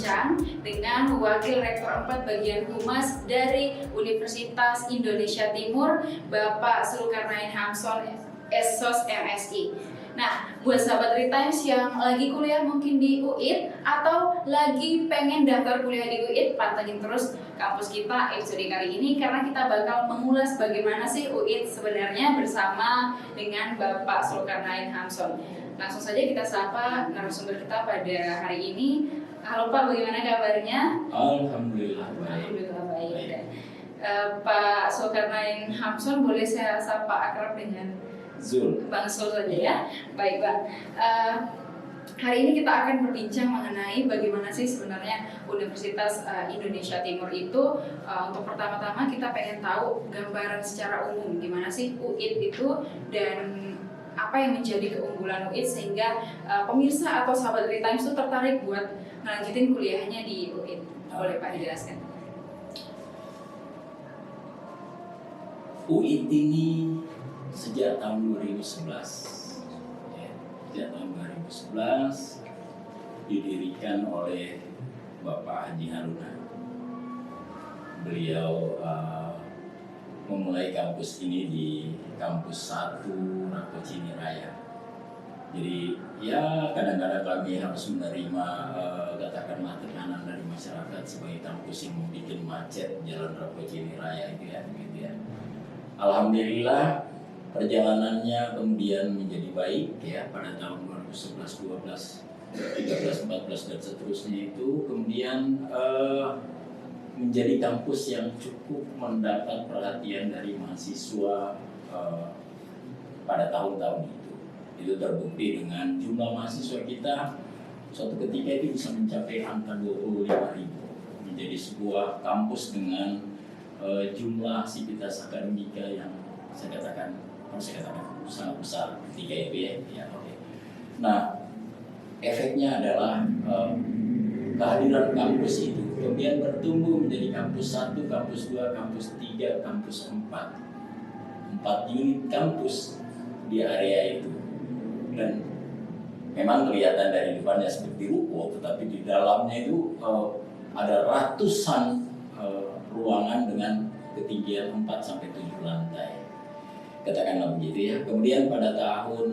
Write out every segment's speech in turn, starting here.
berbincang dengan Wakil Rektor 4 Bagian Humas dari Universitas Indonesia Timur, Bapak Zulkarnain Hamson, SSOS MSI. Nah, buat sahabat Retimes yang lagi kuliah mungkin di UIT atau lagi pengen daftar kuliah di UIT, pantengin terus kampus kita episode kali ini karena kita bakal mengulas bagaimana sih UIT sebenarnya bersama dengan Bapak Zulkarnain Hamson. Langsung saja kita sapa narasumber kita pada hari ini. Halo Pak, bagaimana kabarnya? Alhamdulillah baik. Alhamdulillah baik. Pak Zulkarnain Hamson, boleh saya sapa akrab dengan Zul. Bang Zul saja ya. Baik Bang. Hari ini kita akan berbincang mengenai bagaimana sih sebenarnya Universitas Indonesia Timur itu. Untuk pertama-tama kita pengen tahu gambaran secara umum gimana sih UIT itu dan apa yang menjadi keunggulan UIT sehingga pemirsa atau sahabat Retimes itu tertarik buat melanjutin kuliahnya di UIT. Boleh Pak dijelaskan? UIT ini sejak tahun 2011 ya, sejak tahun 2011 didirikan oleh Bapak Haji Haruna. Beliau memulai kampus ini di kampus 1 Rakocini Raya. Jadi ya kadang-kadang kami harus menerima katakanlah tekanan dari masyarakat sebagai kampus yang membuat macet jalan Rakocini Raya gitu ya. Alhamdulillah perjalanannya kemudian menjadi baik ya pada tahun 2011, 12, 13, 14 dan seterusnya itu kemudian menjadi kampus yang cukup mendapat perhatian dari mahasiswa pada tahun-tahun itu. Itu terbukti dengan jumlah mahasiswa kita suatu ketika itu bisa mencapai angka 25.000, menjadi sebuah kampus dengan jumlah sivitas akademika yang saya katakan sangat besar ketika itu ya. Nah, efeknya adalah kehadiran kampus itu kemudian bertumbuh menjadi kampus 1, kampus 2, kampus 3, kampus 4 unit kampus di area itu. Dan memang kelihatan dari depannya seperti ruko, tetapi di dalamnya itu ada ratusan ruangan dengan ketinggian 4-7 lantai. Katakanlah begitu ya. Kemudian pada tahun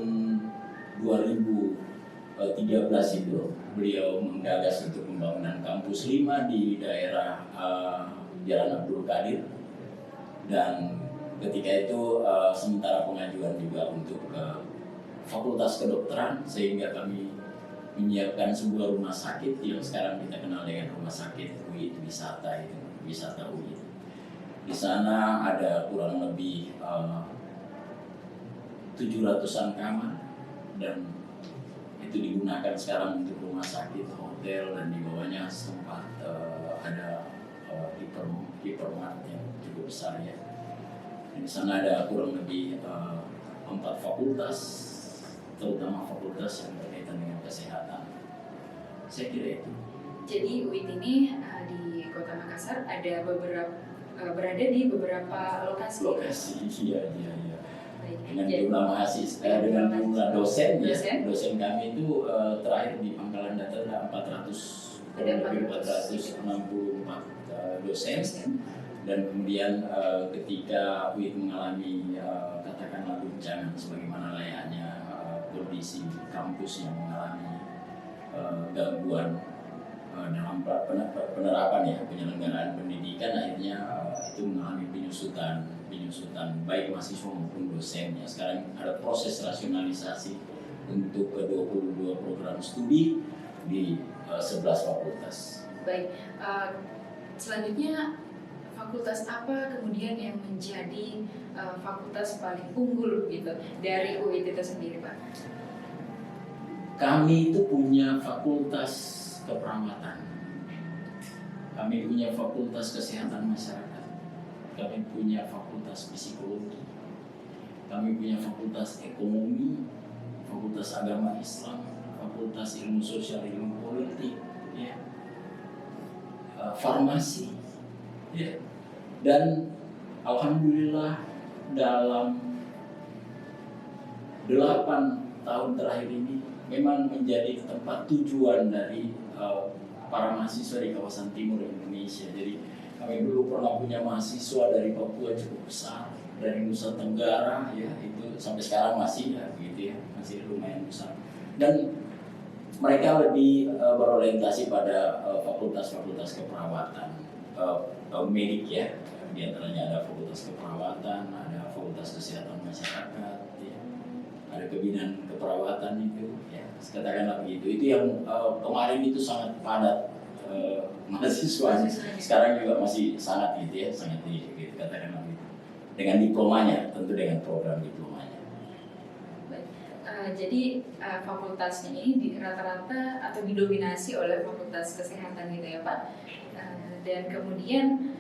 2013 itu beliau menggagas untuk pembangunan kampus 5 di daerah Jalan Abdul Qadir, dan ketika itu sementara pengajuan juga untuk Fakultas Kedokteran, sehingga kami menyiapkan sebuah rumah sakit yang sekarang kita kenal dengan Rumah Sakit UIT Wisata itu, Wisata UIT. Di sana ada kurang lebih 700-an kamar dan itu digunakan sekarang untuk rumah sakit, hotel, dan di bawahnya sempat ada hipermart yang cukup besar ya. Di sana ada kurang lebih 4 fakultas, terutama fakultas yang berkaitan dengan kesehatan. Saya kira itu. Jadi UIT ini di Kota Makassar ada berada di beberapa lokasi. Iya. Dengan jumlah mahasiswa, dengan jumlah dosen kami itu terakhir di Pangkalan Datar ada 464 dosen. Dan kemudian ketika UIT mengalami katakanlah guncangan sebagaimana layaknya kondisi kampus yang mengalami gangguan dalam penerapan ya penyelenggaraan pendidikan, akhirnya itu mengalami penyusutan baik mahasiswa maupun dosennya. Sekarang ada proses rasionalisasi untuk ke-22 program studi di 11 fakultas. Baik, selanjutnya fakultas apa kemudian yang menjadi fakultas paling unggul gitu dari UIT itu sendiri Pak? Kami itu punya fakultas keperawatan, kami punya fakultas kesehatan masyarakat, kami punya fakultas psikologi, kami punya fakultas ekonomi, fakultas agama Islam, fakultas ilmu sosial, ilmu politik, ya, farmasi, ya. Dan alhamdulillah dalam 8 tahun terakhir ini memang menjadi tempat tujuan dari para mahasiswa di kawasan timur Indonesia. Jadi kami dulu pernah punya mahasiswa dari Papua cukup besar, dari Nusa Tenggara ya, itu sampai sekarang masih ya begitu ya, masih lumayan besar. Dan mereka lebih berorientasi pada fakultas-fakultas keperawatan, medik ya. Di antaranya ada fakultas keperawatan, ada fakultas kesehatan masyarakat, ya. Ada kebinan keperawatan itu, ya. Katakanlah begitu. Itu yang kemarin itu sangat padat mahasiswa. Sekarang juga masih sangat gitu ya, sangat gitu, katakanlah begitu. Dengan diplomanya, tentu dengan program diplomanya. Jadi fakultasnya ini rata-rata atau didominasi oleh fakultas kesehatan gitu ya Pak. Dan kemudian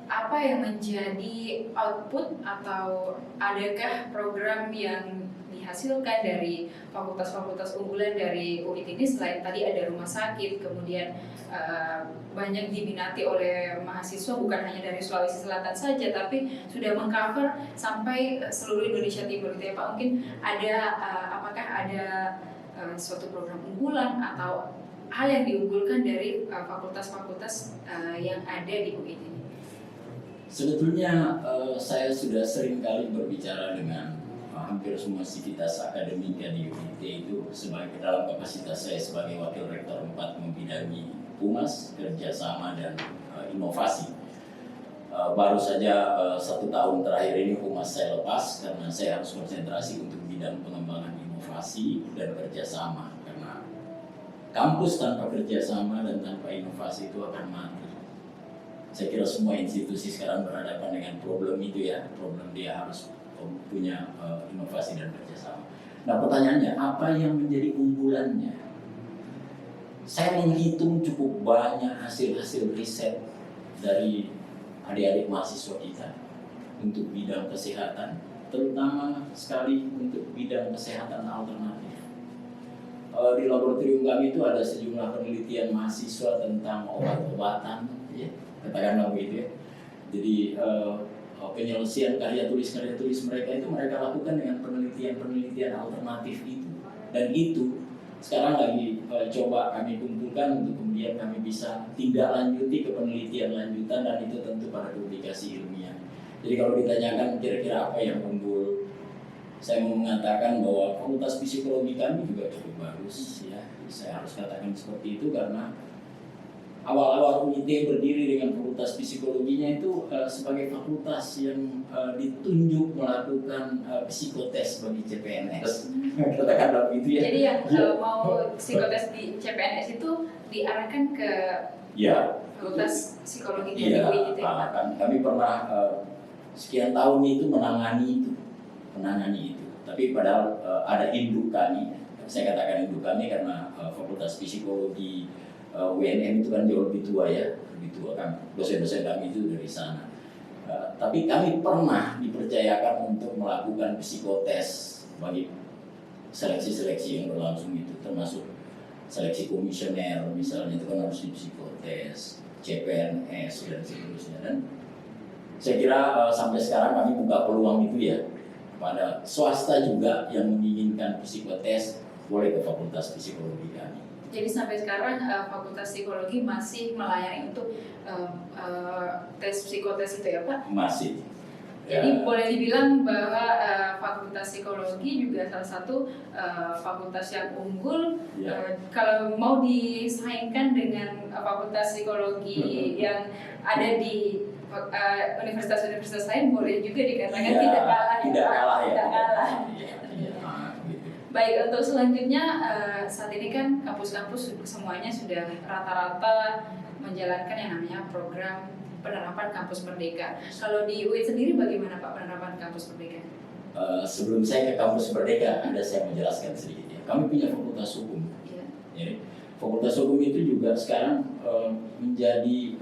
apa yang menjadi output atau adakah program yang dihasilkan dari fakultas-fakultas unggulan dari UIT ini selain tadi ada rumah sakit, kemudian banyak diminati oleh mahasiswa bukan hanya dari Sulawesi Selatan saja, tapi sudah mengcover sampai seluruh Indonesia Timur gitu ya Pak. Mungkin ada apakah ada suatu program unggulan atau hal yang diunggulkan dari fakultas-fakultas yang ada di UIT ini? Sebetulnya saya sudah sering kali berbicara dengan hampir semua sivitas akademika di UIT itu sebagai dalam kapasitas saya sebagai wakil rektor 4 membidangi humas, kerjasama dan inovasi. Baru saja 1 tahun terakhir ini humas saya lepas karena saya harus konsentrasi untuk bidang pengembangan inovasi dan kerjasama, karena kampus tanpa kerjasama dan tanpa inovasi itu akan mati. Saya kira semua institusi sekarang berhadapan dengan problem itu ya, problem dia harus punya inovasi dan kerjasama. Nah pertanyaannya, apa yang menjadi unggulannya? Saya menghitung cukup banyak hasil-hasil riset dari adik-adik mahasiswa kita untuk bidang kesehatan, terutama sekali untuk bidang kesehatan alternatif. Di laboratorium kami itu ada sejumlah penelitian mahasiswa tentang obat-obatan, ya, katakanlah begitu ya. Jadi penyelesaian karya tulis mereka itu mereka lakukan dengan penelitian alternatif itu, dan itu sekarang lagi coba kami kumpulkan untuk kemudian kami bisa tindak lanjuti ke penelitian lanjutan, dan itu tentu pada publikasi ilmiah. Jadi kalau ditanyakan kira-kira apa yang unggul, saya mau mengatakan bahwa fakultas psikologi kami juga cukup bagus ya. Saya harus katakan seperti itu karena awal-awal UIT berdiri dengan fakultas psikologinya itu sebagai fakultas yang ditunjuk melakukan psikotes bagi CPNS. Katakanlah begitu ya. Jadi yang mau psikotes di CPNS itu diarahkan ke fakultas psikologi dari UIT itu ya Pak? Kami pernah sekian tahun itu menangani itu. Tapi padahal ada induk kami. Saya katakan induk kami karena fakultas psikologi UNM itu kan jauh lebih tua ya, lebih tua kan, dosen-dosen kami itu dari sana. Tapi kami pernah dipercayakan untuk melakukan psikotes bagi seleksi-seleksi yang berlangsung itu, termasuk seleksi komisioner misalnya itu kan harus di psikotes, CPNS dan seterusnya. Dan saya kira sampai sekarang kami buka peluang itu ya pada swasta juga yang menginginkan psikotes boleh ke fakultas psikologi kami. Jadi sampai sekarang Fakultas Psikologi masih melayani untuk tes psikotes itu ya Pak? Masih. Jadi boleh dibilang bahwa Fakultas Psikologi juga salah satu fakultas yang unggul. Kalau mau disaingkan dengan Fakultas Psikologi yang ada di universitas-universitas lain, boleh juga dikatakan tidak kalah. Tidak kalah. Baik, untuk selanjutnya saat ini kan kampus-kampus semuanya sudah rata-rata menjalankan yang namanya program penerapan kampus merdeka. Kalau di UIT sendiri bagaimana Pak penerapan kampus merdeka? Sebelum saya ke kampus merdeka, saya menjelaskan sedikit ya. Kami punya fakultas hukum. Ya. Jadi, fakultas hukum itu juga sekarang menjadi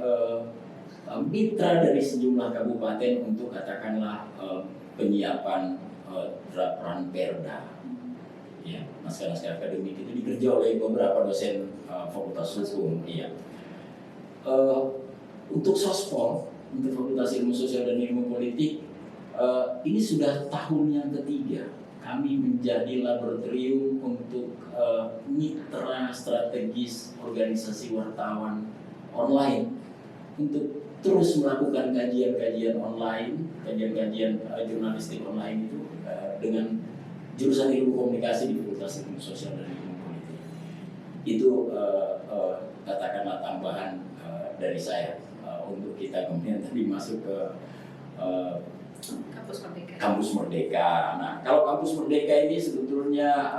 mitra dari sejumlah kabupaten untuk katakanlah penyiapan draft ranperda. Ya, naskah-naskah akademik itu dikerja oleh beberapa dosen fakultas hukum. Iya. Untuk sospol, untuk Fakultas Ilmu Sosial dan Ilmu Politik, ini sudah tahun yang ketiga kami menjadi laboratorium untuk mitra strategis organisasi wartawan online untuk terus melakukan kajian-kajian online, kajian-kajian jurnalistik online itu dengan jurusan ilmu komunikasi di Fakultas Ilmu Sosial dan Ilmu Politik. Itu katakanlah tambahan dari saya untuk kita kemudian tadi masuk ke Kampus Merdeka. Kampus Merdeka. Nah, kalau Kampus Merdeka ini sebetulnya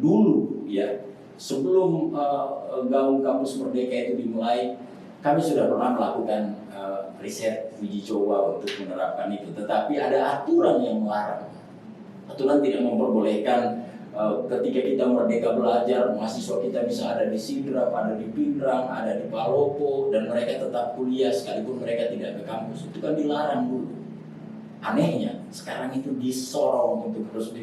dulu ya, sebelum gaung Kampus Merdeka itu dimulai, kami sudah pernah melakukan riset uji coba untuk menerapkan itu. Tetapi ada aturan yang melarang. Aturan tidak memperbolehkan ketika kita merdeka belajar, mahasiswa kita bisa ada di Sidrap, ada di Pindrang, ada di Palopo, dan mereka tetap kuliah sekalipun mereka tidak ke kampus. Itu kan dilarang dulu. Anehnya, sekarang itu disorong untuk terus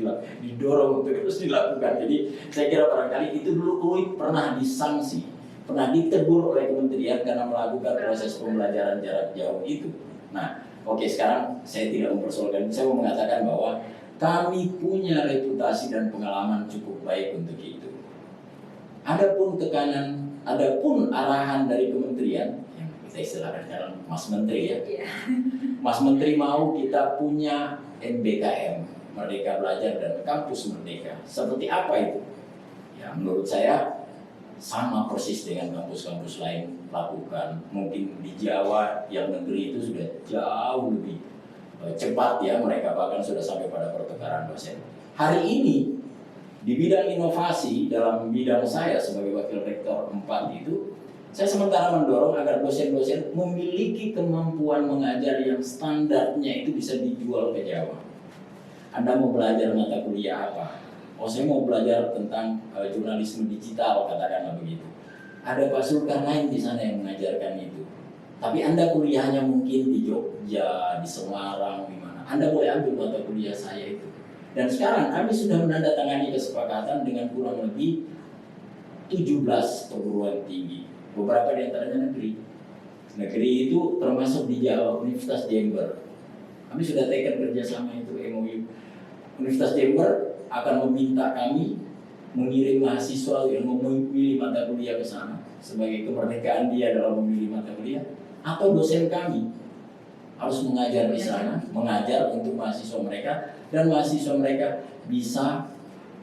didorong untuk terus dilakukan. Jadi saya kira barangkali itu dulu UIN pernah disanksi, pernah ditegur oleh kementerian karena melakukan proses pembelajaran jarak jauh itu. Nah, oke, sekarang saya tidak mempersoalkan, saya mau mengatakan bahwa kami punya reputasi dan pengalaman cukup baik untuk itu. Adapun tekanan, adapun arahan dari kementerian, yang kita istilahkan sekarang Mas Menteri ya. Mas Menteri mau kita punya MBKM, Merdeka Belajar dan Kampus Merdeka. Seperti apa itu? Ya, menurut saya sama persis dengan kampus-kampus lain lakukan. Mungkin di Jawa yang negeri itu sudah jauh lebih cepat ya, mereka bahkan sudah sampai pada pertukaran dosen. Hari ini di bidang inovasi dalam bidang saya sebagai wakil rektor 4 itu, saya sementara mendorong agar dosen-dosen memiliki kemampuan mengajar yang standarnya itu bisa dijual ke Jawa. Anda mau belajar mata kuliah apa? Oh, saya mau belajar tentang jurnalisme digital, katakanlah begitu. Ada Pak Zulkarnain di sana yang mengajarkan itu. Tapi Anda kuliahnya mungkin di Jogja, di Semarang, di mana. Anda boleh ambil mata kuliah saya itu. Dan sekarang kami sudah menandatangani kesepakatan dengan kurang lebih 17 perguruan tinggi. Beberapa di antaranya negeri. Negeri itu termasuk di Jawa, Universitas Jember. Kami sudah tekan kerjasama itu, MOU. Universitas Jember akan meminta kami mengirim mahasiswa yang memilih mata kuliah ke sana sebagai kemerdekaan dia dalam memilih mata kuliah, atau dosen kami harus mengajar di sana, mengajar untuk mahasiswa mereka, dan mahasiswa mereka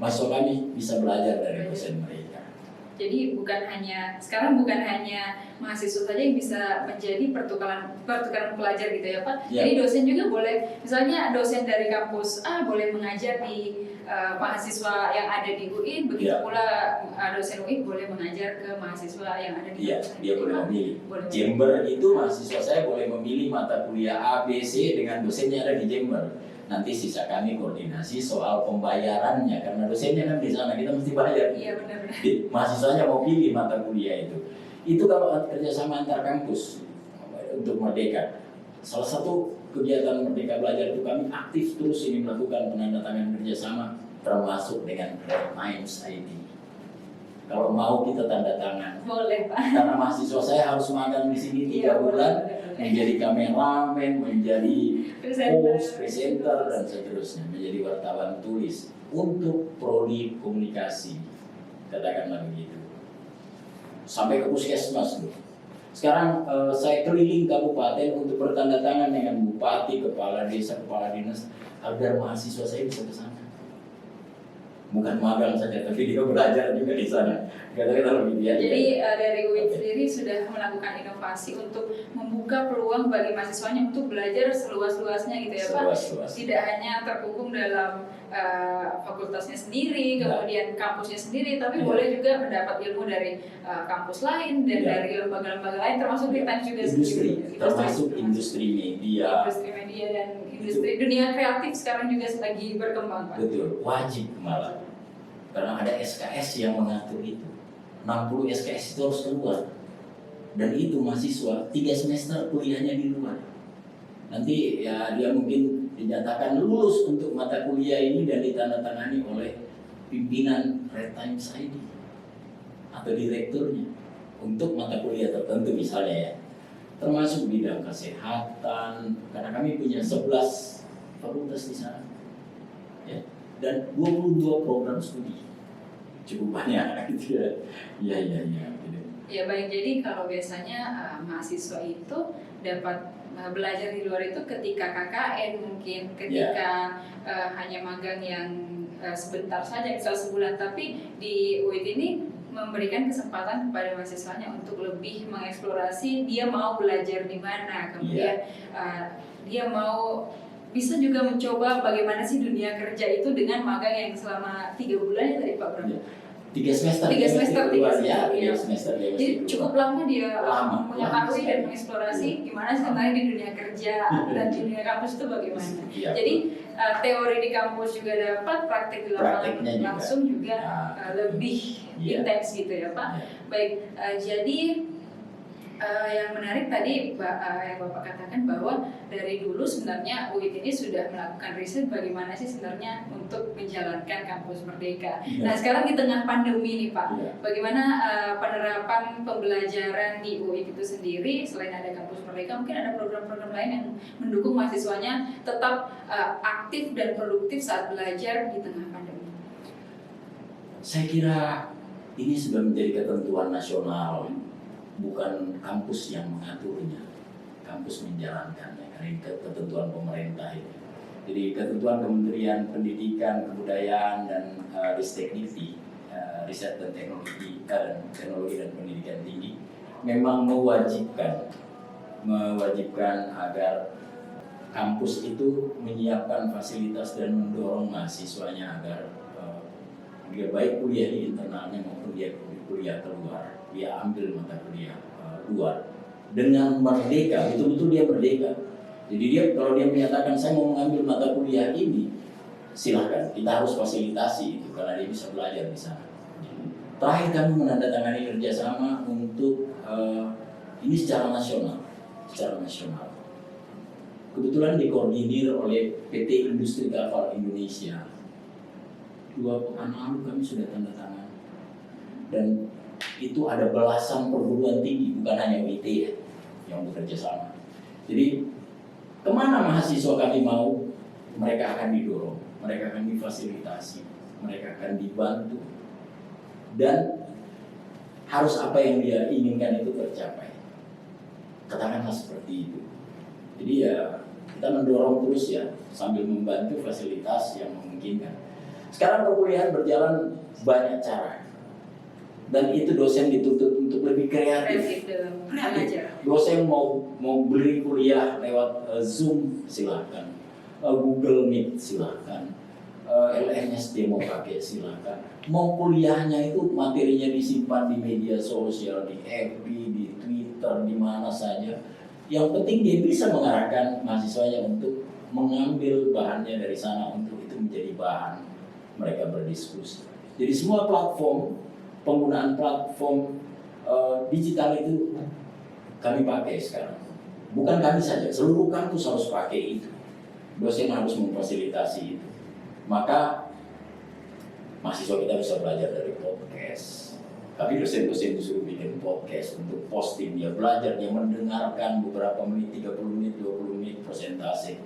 mahasiswa kami bisa belajar dari dosen mereka. Jadi sekarang bukan hanya mahasiswa saja yang bisa menjadi pertukaran pelajar gitu ya Pak. Ya. Jadi dosen juga boleh, misalnya dosen dari kampus A boleh mengajar di mahasiswa yang ada di UIN, begitu pula dosen UIN boleh mengajar ke mahasiswa yang ada di kampus. Dia boleh memilih. Jember itu mahasiswa saya boleh memilih mata kuliah A, B, C dengan dosen yang ada di Jember. Nanti sisa kami koordinasi soal pembayarannya, karena dosennya kan di sana, kita mesti bayar. Iya, benar-benar. Mahasiswanya mau pilih mata kuliah itu. Itu kalau kerjasama antar kampus untuk Merdeka. Salah satu kegiatan Merdeka Belajar itu kami aktif terus ini melakukan penandatanganan kerjasama, termasuk dengan Red Times ID. Kalau mau kita tanda tangan. Boleh Pak. Karena mahasiswa saya harus makan di sini 3 bulan, menjadi kameramen, menjadi host, presenter, dan seterusnya, menjadi wartawan tulis untuk prodi komunikasi, katakanlah begitu. Sampai ke puskesmas loh. Sekarang saya keliling kabupaten untuk bertanda tangan dengan bupati, kepala desa, kepala dinas, agar mahasiswa saya bisa ke sana. Bukan magang saja, tapi dia belajar juga di sana. Kata-kata lebih biasa. Jadi dari UIN sendiri sudah melakukan inovasi untuk membuka peluang bagi mahasiswanya untuk belajar seluas-luasnya gitu ya Pak. Tidak hanya terkungkung dalam fakultasnya sendiri, kemudian kampusnya sendiri, tapi boleh juga mendapat ilmu dari kampus lain dan dari lembaga-lembaga lain, termasuk di Times juga industri, termasuk industri media. Industri media dan industri dunia kreatif sekarang juga lagi berkembang Pak. Betul, wajib malah. Karena ada SKS yang mengatur itu. 60 SKS itu harus keluar. Dan itu mahasiswa 3 semester kuliahnya di luar. Nanti ya dia mungkin dinyatakan lulus untuk mata kuliah ini dan ditandatangani oleh pimpinan Red Times ID atau direkturnya untuk mata kuliah tertentu misalnya ya. Termasuk bidang kesehatan, karena kami punya 11 fakultas di sana. ya, dan 22 program studi. Cukup banyak gitu ya. Iya gitu. Ya baik, jadi kalau biasanya mahasiswa itu dapat belajar di luar itu ketika KKN mungkin, ketika hanya magang yang sebentar saja, misal sebulan, tapi di UIT ini memberikan kesempatan kepada mahasiswanya untuk lebih mengeksplorasi dia mau belajar di mana, kemudian dia mau bisa juga mencoba bagaimana sih dunia kerja itu dengan magang yang selama 3 bulan ya tadi Pak Bram. 3 semester. Jadi cukup lama dia mengetahui dan mengeksplorasi gimana sebenarnya di dunia kerja dan di dunia kampus itu bagaimana. Jadi teori di kampus juga dapat, praktek di lapangan langsung juga lebih intens gitu ya Pak. Baik, jadi yang menarik tadi yang Bapak katakan bahwa dari dulu sebenarnya UIT ini sudah melakukan riset bagaimana sih sebenarnya untuk menjalankan kampus merdeka. Nah sekarang di tengah pandemi nih Pak, bagaimana penerapan pembelajaran di UIT itu sendiri? Selain ada kampus merdeka, mungkin ada program-program lain yang mendukung mahasiswanya tetap aktif dan produktif saat belajar di tengah pandemi. Saya kira ini sudah menjadi ketentuan nasional. Bukan kampus yang mengaturnya, kampus menjalankannya, karena ini ketentuan pemerintah itu. Jadi ketentuan Kementerian Pendidikan, Kebudayaan dan Ristekdikti, Riset dan Teknologi dan Pendidikan Tinggi, memang mewajibkan agar kampus itu menyiapkan fasilitas dan mendorong mahasiswanya agar dia baik kuliah di internalnya maupun dia kuliah keluar, dia ambil mata kuliah luar dengan merdeka, betul-betul dia merdeka. Jadi dia kalau dia menyatakan saya mau mengambil mata kuliah ini, silahkan, kita harus fasilitasi itu karena dia bisa belajar di sana. Terakhir kami menandatangani kerjasama untuk ini secara nasional. Kebetulan dikoordinir oleh PT Industri Kapal Indonesia. 2 pekan lalu kami sudah tanda tangan, dan itu ada belasan perguruan tinggi, bukan hanya UIT ya, yang bekerja sama. Jadi kemana mahasiswa kami mau, mereka akan didorong, mereka akan difasilitasi, mereka akan dibantu, dan harus apa yang dia inginkan itu tercapai. Katakanlah seperti itu. Jadi ya kita mendorong terus ya, sambil membantu fasilitas yang memungkinkan. Sekarang perkuliahan berjalan banyak cara, dan itu dosen dituntut untuk lebih kreatif. Dosen mau beli kuliah lewat Zoom silahkan, Google Meet silahkan, LMSD mau pakai silahkan. Mau kuliahnya itu materinya disimpan di media sosial, di FB, di Twitter, di mana saja. Yang penting dia bisa mengarahkan mahasiswanya untuk mengambil bahannya dari sana untuk itu menjadi bahan mereka berdiskusi. Jadi semua penggunaan platform digital itu kami pakai sekarang. Bukan kami saja, seluruh kampus harus pakai itu. Dosen harus memfasilitasi itu. Maka mahasiswa kita bisa belajar dari podcast. Tapi dosen-dosen disuruh bikin podcast untuk posting. Dia belajar, dia mendengarkan beberapa menit, 30 menit, 20 menit presentasi.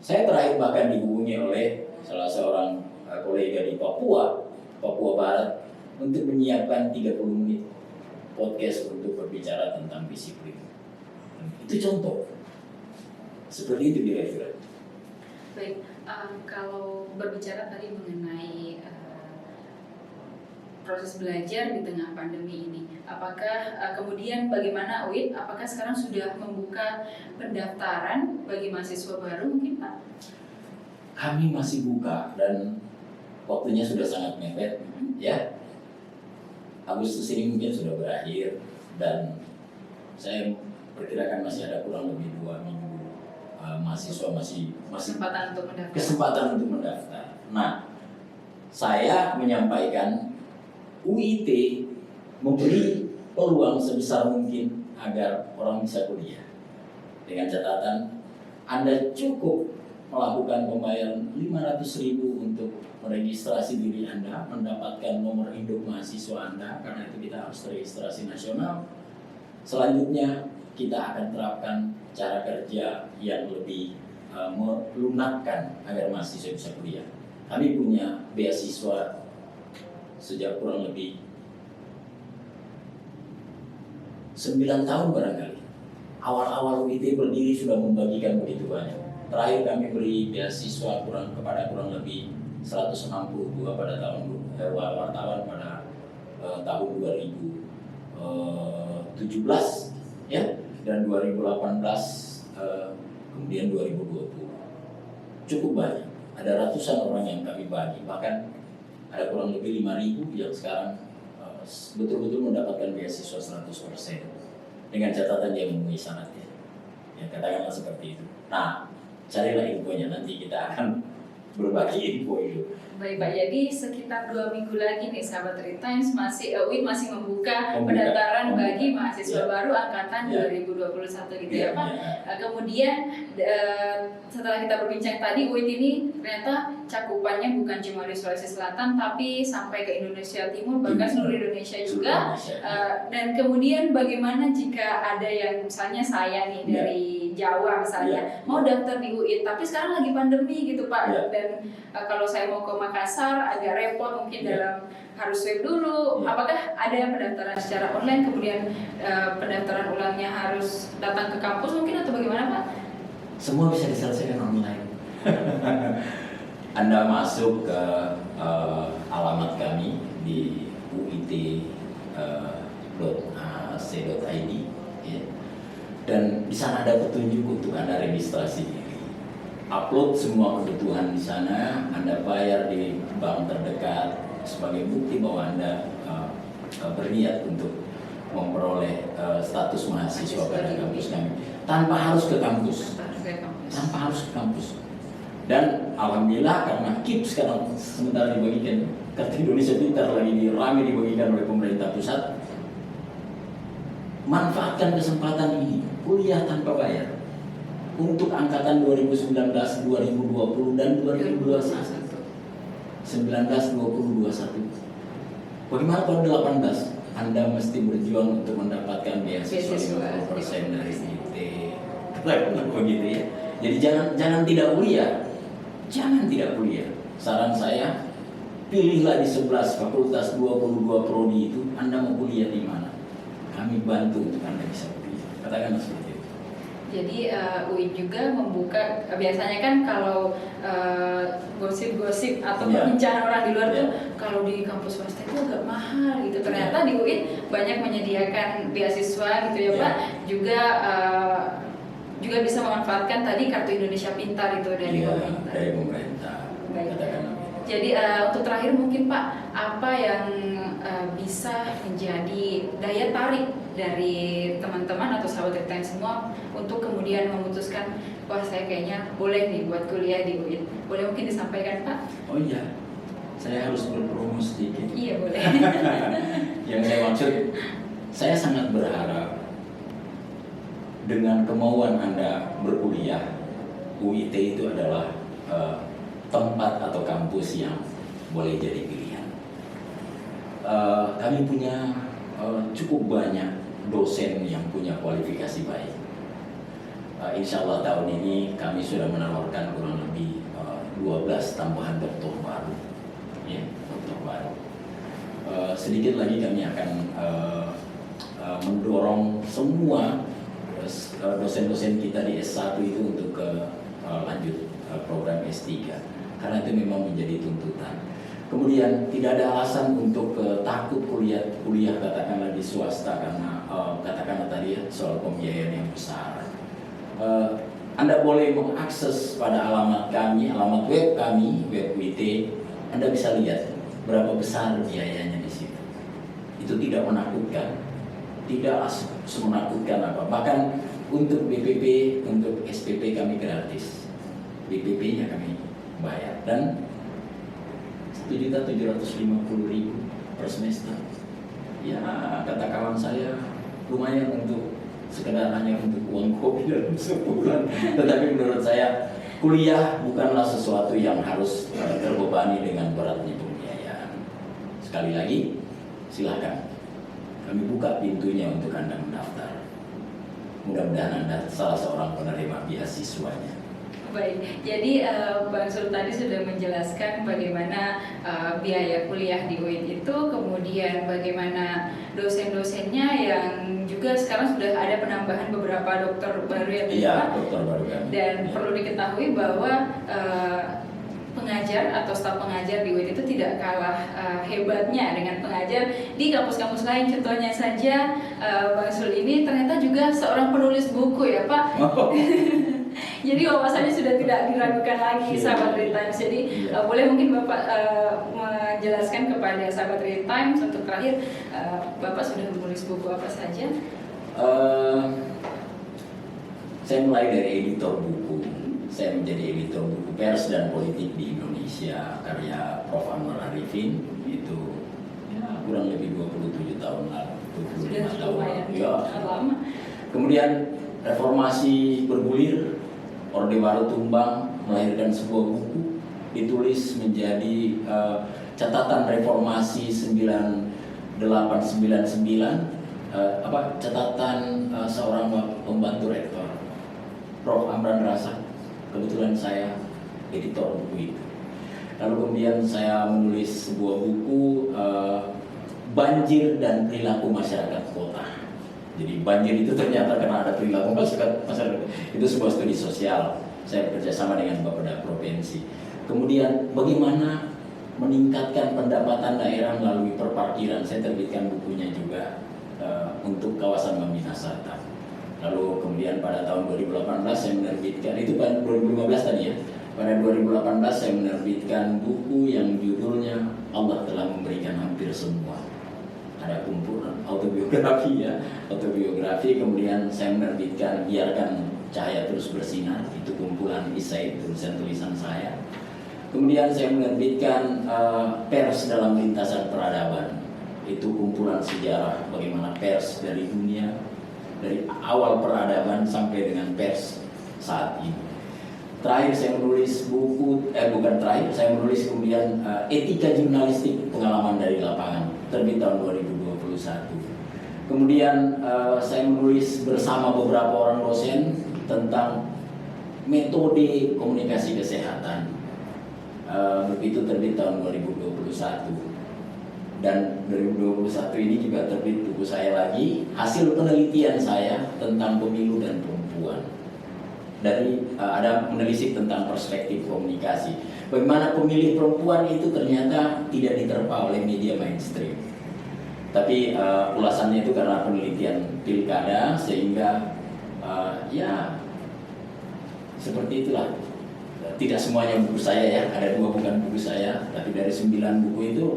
Saya terakhir bahkan dihubungi oleh salah seorang kolega di Papua Barat untuk menyiapkan 30 menit podcast untuk berbicara tentang disiplin. Itu contoh. Seperti itu kira-kira. Baik, kalau berbicara tadi mengenai proses belajar di tengah pandemi ini, apakah kemudian bagaimana UIT, apakah sekarang sudah membuka pendaftaran bagi mahasiswa baru mungkin Pak? Kami masih buka dan waktunya sudah sangat mepet ya. Agustus ini mungkin sudah berakhir dan saya perkirakan masih ada kurang lebih 2 minggu mahasiswa masih kesempatan untuk mendaftar. Nah, saya menyampaikan UIT memberi peluang sebesar mungkin agar orang bisa kuliah. Dengan catatan Anda cukup melakukan pembayaran 500.000 untuk meregistrasi diri Anda, mendapatkan nomor induk mahasiswa Anda, karena itu kita harus registrasi nasional. Selanjutnya kita akan terapkan cara kerja yang lebih melunakkan agar mahasiswa bisa kuliah. Kami punya beasiswa sejak kurang lebih 9 tahun barangkali. Awal-awal UIT berdiri sudah membagikan begitu banyak. Terakhir kami beri beasiswa kepada kurang lebih 162 pada tahun wartawan pada tahun 2017 ya, dan 2018 kemudian 2020. Cukup banyak. Ada ratusan orang yang kami bagi, bahkan ada kurang lebih 5.000 yang sekarang betul-betul mendapatkan beasiswa 100% dengan catatan dia memenuhi syaratnya. Ya, katakanlah seperti itu. Nah, carilah infonya, nanti kita akan berbagi info itu. Baik Pak, jadi sekitar 2 minggu lagi nih sahabat Retimes UIT masih membuka pendaftaran bagi mahasiswa baru angkatan 2021 gitu ya Pak. Kemudian setelah kita berbincang tadi, UIT ini ternyata cakupannya bukan cuma di Sulawesi Selatan tapi sampai ke Indonesia Timur, bahkan seluruh Indonesia juga. Dan kemudian bagaimana jika ada yang misalnya saya nih dari Jawa misalnya mau daftar di UIT tapi sekarang lagi pandemi gitu Pak, dan kalau saya mau ke Makassar agak repot mungkin dalam harus swab dulu. Apakah ada pendaftaran secara online kemudian pendaftaran ulangnya harus datang ke kampus mungkin atau bagaimana Pak? Semua bisa diselesaikan online. Anda masuk ke alamat kami di uit.ac.id ya. Dan di sana ada petunjuk untuk Anda registrasi diri. Upload semua kebutuhan di sana, Anda bayar di bank terdekat sebagai bukti bahwa Anda berniat untuk memperoleh status mahasiswa pada kampus kami tanpa harus ke kampus. Dan alhamdulillah karena KIP sekarang sementara dibagikan, Kartu Indonesia Pintar lagi ramai dibagikan oleh pemerintah pusat. Manfaatkan kesempatan ini, kuliah tanpa bayar untuk angkatan 2019, 2020 dan 2021. 19, 20, 21. Bagaimana tahun 18? Anda mesti berjuang untuk mendapatkan beasiswa 50% dari IT. Begitu ya. Jadi jangan tidak kuliah. Jangan tidak kuliah. Saran saya, pilihlah di 11 fakultas 22 prodi itu Anda mau kuliah di mana. Kami bantu untuk Anda bisa kuliah. Katakanlah seperti itu. Jadi UIT juga membuka, biasanya kan kalau gosip-gosip atau perbincangan orang di luar tuh kalau di kampus swasta itu agak mahal gitu. Ternyata di UIT banyak menyediakan beasiswa gitu ya Pak. Juga bisa memanfaatkan tadi Kartu Indonesia Pintar itu dari pemerintah. Dari pemerintah. Baik. Jadi untuk terakhir mungkin Pak, apa yang bisa menjadi daya tarik dari teman-teman atau sahabat Retimes semua untuk kemudian memutuskan, wah saya kayaknya boleh nih buat kuliah di UIT. Boleh mungkin disampaikan Pak? Oh iya, saya harus berpromo sedikit. Iya boleh. Yang saya maksud, saya sangat berharap dengan kemauan Anda berkuliah, UIT itu adalah tempat atau kampus yang boleh jadi pilihan. Kami punya cukup banyak dosen yang punya kualifikasi baik. Insya Allah tahun ini kami sudah menawarkan kurang lebih 12 tambahan doktor baru. Ya, doktor baru. Sedikit lagi kami akan mendorong semua dosen-dosen kita di S1 itu untuk lanjut program S3 karena itu memang menjadi tuntutan. Kemudian tidak ada alasan untuk takut kuliah katakanlah di swasta karena katakanlah tadi ya soal pembiayaan yang besar. Anda boleh mengakses pada alamat kami, alamat web kami, web UIT. Anda bisa lihat berapa besar biayanya di situ. Itu tidak menakutkan. Tidak semenakutkan apa. Bahkan untuk BPP, untuk SPP kami gratis. BPP-nya kami bayar dan 7.750.000 per semester. Ya kata kawan saya lumayan untuk sekedar hanya untuk uang kopi dalam sebulan. Tetapi menurut saya kuliah bukanlah sesuatu yang harus terbebani dengan beratnya pembiayaan. Sekali lagi silakan. Kami buka pintunya untuk Anda mendaftar. Mudah-mudahan Anda salah seorang penerima beasiswanya. Baik, jadi Bang Sul tadi sudah menjelaskan bagaimana biaya kuliah di UIN itu, kemudian bagaimana dosen-dosennya yang juga sekarang sudah ada penambahan beberapa dokter baru ya, Iya, Pak? dokter baru kan. Dan Ya. perlu diketahui bahwa pengajar atau staf pengajar di UIN itu tidak kalah hebatnya dengan pengajar di kampus-kampus lain. Contohnya saja Bang Sul ini ternyata juga seorang penulis buku ya, Pak. Jadi wawasannya sudah tidak diragukan lagi, sahabat Read Times. Jadi boleh mungkin Bapak menjelaskan kepada sahabat Read Times untuk terakhir, Bapak sudah menulis buku apa saja? Saya mulai dari editor buku. Saya menjadi editor buku pers dan politik di Indonesia, karya Prof. Anwar Arifin, itu ya, kurang lebih 27 tahun lalu, 25 tahun lalu. Ya. Lama. Kemudian reformasi bergulir, Orde Baru tumbang, melahirkan sebuah buku, ditulis menjadi catatan reformasi 9899, catatan seorang pembantu rektor, Prof. Amran Rasa. Kebetulan saya editor buku itu. Lalu kemudian saya menulis sebuah buku banjir dan perilaku masyarakat kota. Jadi banjir itu ternyata karena ada perilaku masyarakat. Itu sebuah studi sosial. Saya bekerja sama dengan Bapeda Provinsi. Kemudian bagaimana meningkatkan pendapatan daerah melalui perparkiran. Saya terbitkan bukunya juga untuk kawasan Mamina Selatan. Lalu kemudian pada tahun 2018 saya menerbitkan, itu pada 2015 tadi ya, pada 2018 saya menerbitkan buku yang judulnya Allah Telah Memberikan Hampir Semua. Ada kumpulan autobiografi ya, autobiografi. Kemudian saya menerbitkan Biarkan Cahaya Terus Bersinar, itu kumpulan esai, tulisan-tulisan saya. Kemudian saya menerbitkan Pers Dalam Lintasan Peradaban, itu kumpulan sejarah bagaimana pers dari dunia, dari awal peradaban sampai dengan pers saat ini. Terakhir saya menulis buku, saya menulis kemudian Etika Jurnalistik Pengalaman dari Lapangan, terbit tahun 2021. Kemudian saya menulis bersama beberapa orang dosen tentang metode komunikasi kesehatan. Buku itu terbit tahun 2021. Dan 2021 ini juga terbit buku saya lagi, hasil penelitian saya tentang pemilu dan perempuan. Dari ada menelisik tentang perspektif komunikasi. Bagaimana pemilih perempuan itu ternyata tidak diterpa oleh media mainstream. Tapi ulasannya itu karena penelitian pilkada, sehingga ya seperti itulah. Tidak semuanya buku saya ya, ada 2 bukan buku saya, tapi dari 9 buku itu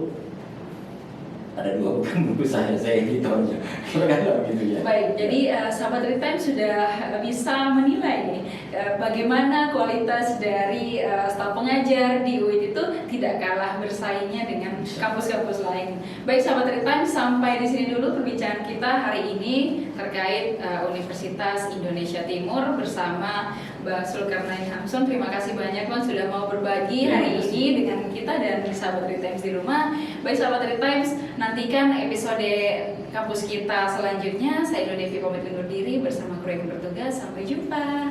ada 2 bukan buku saya editornya. Kira-kira begitu ya. Baik, jadi sahabat Read Times sudah bisa menilai nih bagaimana kualitas dari staf pengajar di UIN itu tidak kalah bersaingnya dengan kampus-kampus lain. Baik sahabat Read Times, sampai di sini dulu perbincangan kita hari ini terkait Universitas Indonesia Timur bersama Bang Zulkarnain Hamson. Terima kasih banyak Bang sudah mau berbagi hari ini dengan kita dan sahabat Read Times di rumah. Baik sahabat Read Times, nantikan episode kampus kita selanjutnya. Saya Indo Devi pamit undur diri bersama kru yang bertugas. Sampai jumpa.